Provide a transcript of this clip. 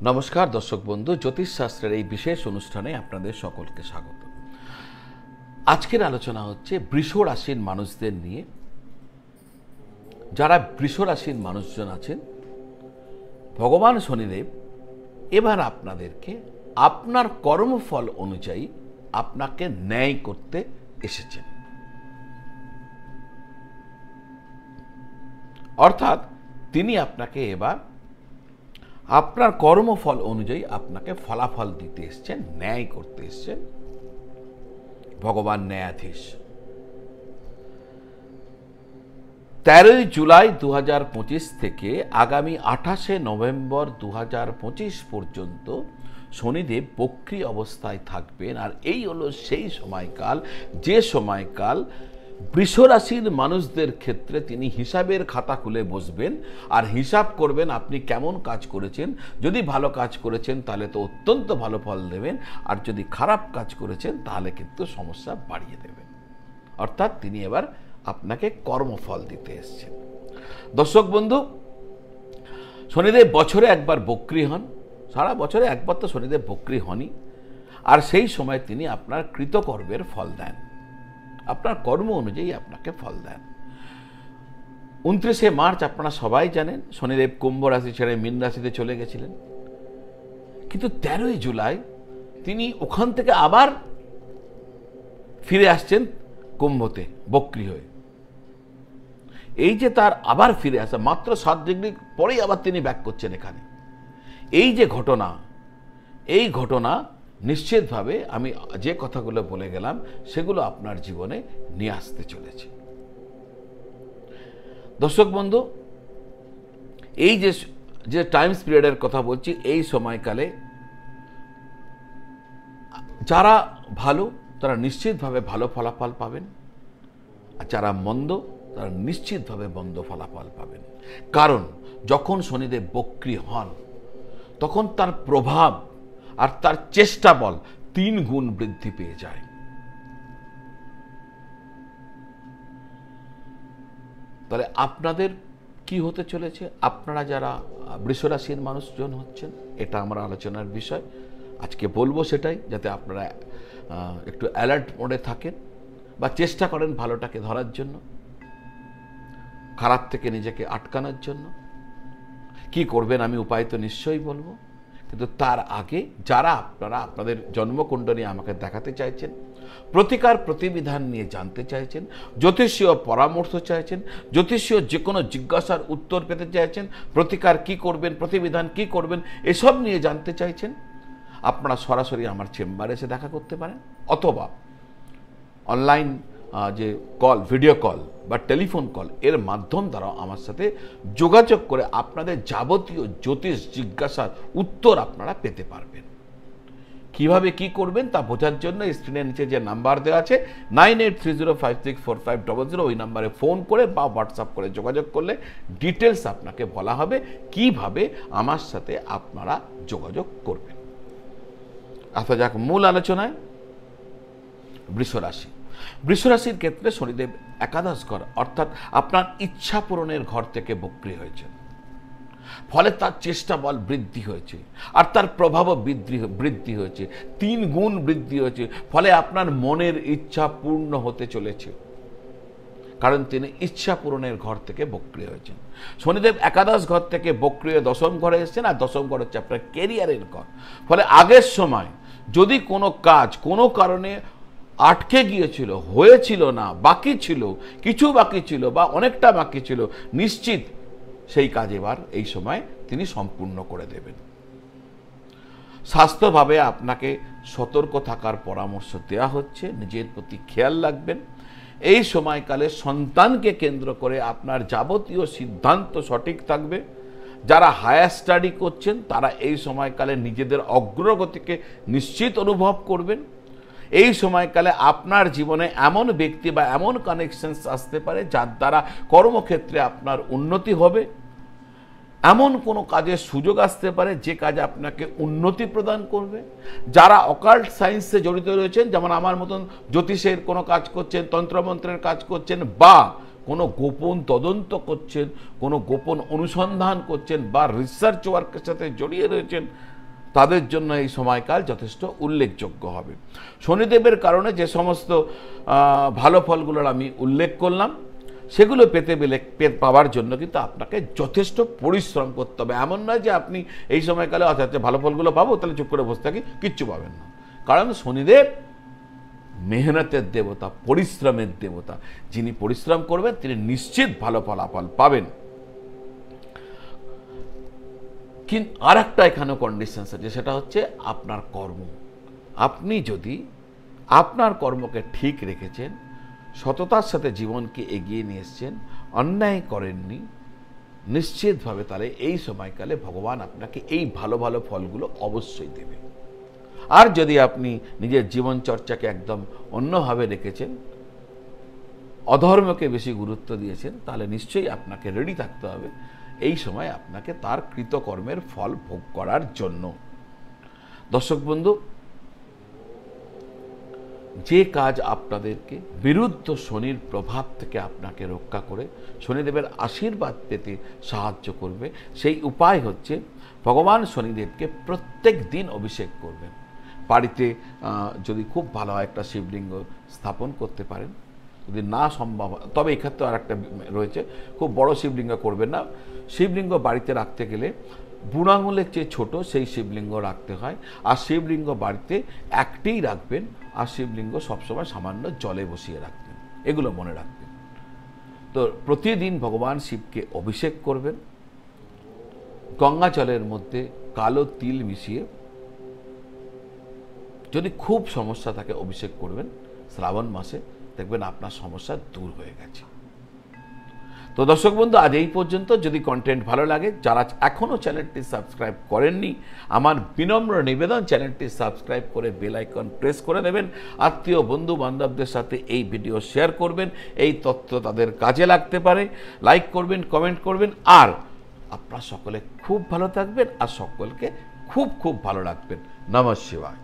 নমস্কার দর্শক বন্ধু, জ্যোতিষশাস্ত্রের এই বিশেষ অনুষ্ঠানে আপনাদের সকলকে স্বাগত। আজকের আলোচনা হচ্ছে বৃষ রাশির মানুষদের নিয়ে। যারা বৃষ রাশির মানুষজন আছেন, ভগবান শনিদেব এবার আপনাদেরকে আপনার কর্মফল অনুযায়ী আপনাকে ন্যায় করতে এসেছেন। অর্থাৎ তিনি আপনাকে এবার আপনার কর্মফল অনুযায়ী আপনাকে ফলাফল দিতে এসছেন, ন্যায় করতে এসছেন। ভগবান ন্যায়াধীশ। 13 জুলাই 2025 থেকে আগামী 28 নভেম্বর 2025 পর্যন্ত শনিদেব বক্রী অবস্থায় থাকবেন। আর এই হলো সেই সময়কাল, যে সময়কাল বৃষ রাশির মানুষদের ক্ষেত্রে তিনি হিসাবের খাতা খুলে বসবেন আর হিসাব করবেন আপনি কেমন কাজ করেছেন। যদি ভালো কাজ করেছেন তাহলে তো অত্যন্ত ভালো ফল দেবেন, আর যদি খারাপ কাজ করেছেন তাহলে কিন্তু সমস্যা বাড়িয়ে দেবেন। অর্থাৎ তিনি এবার আপনাকে কর্মফল দিতে এসেছেন। দর্শক বন্ধু, শনিদেব বছরে একবার বক্রী হন, সারা বছরে একবার তো শনিদেব বক্রী হনই। আর সেই সময় তিনি আপনার কৃতকর্মের ফল দেন, আপনার কর্ম অনুযায়ী আপনাকে ফল দেন। 29 মার্চ আপনারা সবাই জানেন শনিদেব কুম্ভ রাশি ছেড়ে মীন রাশিতে চলে গেছিলেন, কিন্তু 13 জুলাই তিনি ওখান থেকে আবার ফিরে আসছেন কুম্ভতে বক্রী হয়ে। এই যে তার আবার ফিরে আসা, মাত্র 7 ডিগ্রি পরেই আবার তিনি ব্যাক করছেন এখানে। এই যে ঘটনা, এই ঘটনা নিশ্চিতভাবে আমি যে কথাগুলো বলে গেলাম সেগুলো আপনার জীবনে নিয়ে আসতে চলেছে। দর্শক বন্ধু, এই যে টাইম পিরিয়ডের কথা বলছি, এই সময়কালে যারা ভালো তারা নিশ্চিতভাবে ভালো ফলাফল পাবেন, আর যারা মন্দ তারা নিশ্চিতভাবে মন্দ ফলাফল পাবেন। কারণ যখন শনিদেব বক্রী হন তখন তার প্রভাব আর তার চেষ্টা বল 3 গুণ বৃদ্ধি পেয়ে যায়। তাহলে আপনাদের কি হতে চলেছে? আপনারা যারা বৃষ রাশির মানুষজন হচ্ছেন, এটা আমার আলোচনার বিষয়। আজকে বলবো সেটাই, যাতে আপনারা একটু অ্যালার্ট মোডে থাকেন বা চেষ্টা করেন ভালোটাকে ধরার জন্য, খারাপ থেকে নিজেকে আটকানোর জন্য। কি করবেন আমি উপায় তো নিশ্চয়ই বলবো, কিন্তু তার আগে যারা আপনারা আপনাদের জন্মকুণ্ডলী আমাকে দেখাতে চাইছেন, প্রতিকার প্রতিবিধান নিয়ে জানতে চাইছেন, জ্যোতিষীয় পরামর্শ চাইছেন, জ্যোতিষীয় যে কোনো জিজ্ঞাসার উত্তর পেতে চাইছেন, প্রতিকার কি করবেন, প্রতিবিধান কি করবেন, এসব নিয়ে জানতে চাইছেন, আপনারা সরাসরি আমার চেম্বারে এসে দেখা করতে পারেন, অথবা অনলাইন যে কল, ভিডিও কল বা টেলিফোন কল, এর মাধ্যম দ্বারা আমার সাথে যোগাযোগ করে আপনাদের যাবতীয় জ্যোতিষ জিজ্ঞাসার উত্তর আপনারা পেতে পারবেন। কিভাবে কি করবেন তা বোঝার জন্য স্ক্রিনের নিচে যে নাম্বার দেওয়া আছে 9830564500, ওই নাম্বারে ফোন করে বা হোয়াটসঅ্যাপ করে যোগাযোগ করলে ডিটেলস আপনাকে বলা হবে কিভাবে আমার সাথে আপনারা যোগাযোগ করবেন। আসা যাক মূল আলোচনায়। বৃষ রাশি। বৃষ রাশির ক্ষেত্রে শনিদেব একাদশ ঘর অর্থাৎ আপনার ইচ্ছা পূরণের ঘর থেকে বক্রী হয়েছে, ফলে তার চেষ্টা বল বৃদ্ধি হয়েছে আর তার প্রভাবও বৃদ্ধি হয়েছে, 3 গুণ বৃদ্ধি হয়েছে। ফলে আপনার মনের ইচ্ছা পূর্ণ হতে চলেছে, কারণ তিনি ইচ্ছা পূরণের ঘর থেকে বক্রী হয়েছেন। শনিদেব একাদশ ঘর থেকে বক্রী হয়ে 10ম ঘরে এসেছেন, আর 10ম ঘর হচ্ছে আপনার ক্যারিয়ারের ঘর। ফলে আগের সময় যদি কোনো কাজ কোনো কারণে আটকে গিয়েছিল, হয়েছিল না, বাকি ছিল, কিছু বাকি ছিল বা অনেকটা বাকি ছিল, নিশ্চিত সেই কাজ এবার এই সময় তিনি সম্পূর্ণ করে দেবেন। স্বাস্থ্যভাবে আপনাকে সতর্ক থাকার পরামর্শ দেওয়া হচ্ছে, নিজের প্রতি খেয়াল রাখবেন। এই সময়কালে সন্তানকে কেন্দ্র করে আপনার যাবতীয় সিদ্ধান্ত সঠিক থাকবে। যারা হায়ার স্টাডি করছেন তারা এই সময়কালে নিজেদের অগ্রগতিকে নিশ্চিত অনুভব করবেন। এই সময়কালে আপনার জীবনে এমন ব্যক্তি বা এমন কানেকশনস আসতে পারে যার দ্বারা কর্মক্ষেত্রে আপনার উন্নতি হবে। এমন কোনো কাজের সুযোগ আসতে পারে যে কাজে আপনাকে উন্নতি প্রদান করবে। যারা অকাল্ট সায়েন্সে জড়িত রয়েছেন, যেমন আমার মতন জ্যোতিষের কোনো কাজ করছেন, তন্ত্রমন্ত্রের কাজ করছেন, বা কোনো গোপন তদন্ত করছেন, কোনো গোপন অনুসন্ধান করছেন, বা রিসার্চ ওয়ার্কের সাথে জড়িয়ে রয়েছেন, তাদের জন্য এই সময়কাল যথেষ্ট উল্লেখযোগ্য হবে। শনিদেবের কারণে যে সমস্ত ভালো ফলগুলোর আমি উল্লেখ করলাম সেগুলো পাওয়ার জন্য কিন্তু আপনাকে যথেষ্ট পরিশ্রম করতে হবে। এমন নয় যে আপনি এই সময়কালে আচ্ছা ভালো ফলগুলো পাবো তাহলে চুপ করে বসে থাকি, কিচ্ছু পাবেন না। কারণ শনিদেব মেহনতের দেবতা, পরিশ্রমের দেবতা। যিনি পরিশ্রম করবেন তিনি নিশ্চিত ভালো ফলাফল পাবেন। কিন্তু আর একটা এখানেও কন্ডিশনস আছে, সেটা হচ্ছে আপনার কর্ম। আপনি যদি আপনার কর্মকে ঠিক রেখেছেন, সততার সাথে জীবনকে এগিয়ে নিয়ে এসছেন, অন্যায় করেননি, নিশ্চিতভাবে তাহলে এই সময়কালে ভগবান আপনাকে এই ভালো ভালো ফলগুলো অবশ্যই দেবে। আর যদি আপনি নিজের জীবন চর্চাকে একদম অন্যভাবে রেখেছেন, অধর্মকে বেশি গুরুত্ব দিয়েছেন, তাহলে নিশ্চয়ই আপনাকে রেডি থাকতে হবে এই সময় আপনাকে তার কৃতকর্মের ফল ভোগ করার জন্য। দর্শক বন্ধু, যে কাজ আপনাদেরকে বিরুদ্ধ শনির প্রভাব থেকে আপনাকে রক্ষা করে শনিদেবের আশীর্বাদ পেতে সাহায্য করবে, সেই উপায় হচ্ছে ভগবান শনিদেবকে প্রত্যেক দিন অভিষেক করবেন। বাড়িতে যদি খুব ভালো হয় একটা শিবলিঙ্গ স্থাপন করতে পারেন, যদি না সম্ভব হয় তবে এক্ষেত্রে আর একটা রয়েছে, খুব বড় শিবলিঙ্গ করবেন না। শিবলিঙ্গ বাড়িতে রাখতে গেলে বুড়ো আঙুলের চেয়ে ছোট সেই শিবলিঙ্গ রাখতে হয়। আর শিবলিঙ্গ বাড়িতে একটিই রাখবেন, আর শিবলিঙ্গ সবসময় সামান্য জলে বসিয়ে রাখবেন, এগুলো মনে রাখবেন। তো প্রতিদিন ভগবান শিবকে অভিষেক করবেন, গঙ্গা জলের মধ্যে কালো তিল মিশিয়ে। যদি খুব সমস্যা থাকে অভিষেক করবেন শ্রাবণ মাসে, দেখবেন আপনার সমস্যা দূর হয়ে গেছে। তো দর্শক বন্ধু, আজ এই পর্যন্ত। যদি কন্টেন্ট ভালো লাগে, যারা এখনও চ্যানেলটি সাবস্ক্রাইব করেননি, আমার বিনম্র নিবেদন চ্যানেলটি সাবস্ক্রাইব করে বেল আইকন প্রেস করে দেবেন। আত্মীয় বন্ধু বান্ধবদের সাথে এই ভিডিও শেয়ার করবেন, এই তথ্য তাদের কাজে লাগতে পারে। লাইক করবেন, কমেন্ট করবেন, আর আপনারা সকলে খুব ভালো থাকবেন আর সকলকে খুব খুব ভালো রাখবেন। নমঃ শিবায়।